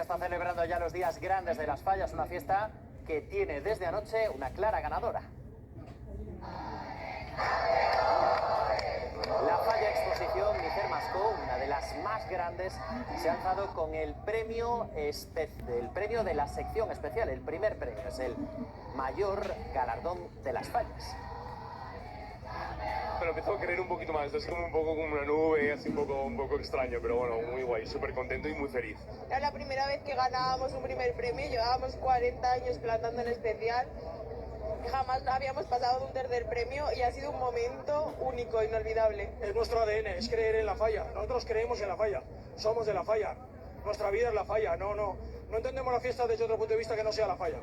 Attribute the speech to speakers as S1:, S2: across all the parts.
S1: Valencia está celebrando ya los días grandes de las fallas, una fiesta que tiene desde anoche una clara ganadora. La falla exposición Micer Mascó, una de las más grandes, se ha alzado con el premio de la sección especial, el primer premio, es el mayor galardón de las fallas.
S2: Pero me tengo que creer un poquito más, es como un poco como una nube, así un poco extraño, pero bueno, muy guay, súper contento y muy feliz.
S3: Era la primera vez que ganábamos un primer premio, llevábamos 40 años plantando en especial, jamás habíamos pasado de un tercer premio y ha sido un momento único, inolvidable.
S4: Es nuestro ADN, es creer en la falla, nosotros creemos en la falla, somos de la falla, nuestra vida es la falla, no entendemos la fiesta desde otro punto de vista que no sea la falla.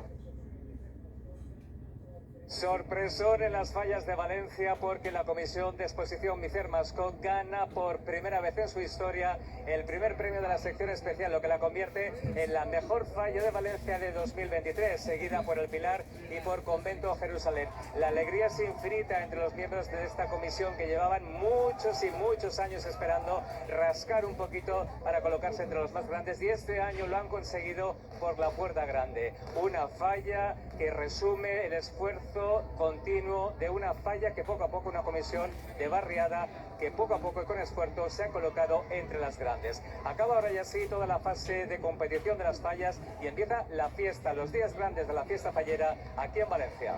S5: Sorpresón en las fallas de Valencia porque la comisión de exposición Micer Mascó gana por primera vez en su historia el primer premio de la sección especial, lo que la convierte en la mejor falla de Valencia de 2023, seguida por El Pilar y por Convento Jerusalén. La alegría es infinita entre los miembros de esta comisión que llevaban muchos y muchos años esperando rascar un poquito para colocarse entre los más grandes, y este año lo han conseguido por la puerta grande. Una falla que resume el esfuerzo continuo de una falla que poco a poco, una comisión de barriada que poco a poco y con esfuerzo se ha colocado entre las grandes. Acaba ahora ya sí toda la fase de competición de las fallas y empieza la fiesta, los días grandes de la fiesta fallera aquí en Valencia.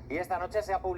S1: Y esta noche se ha publicado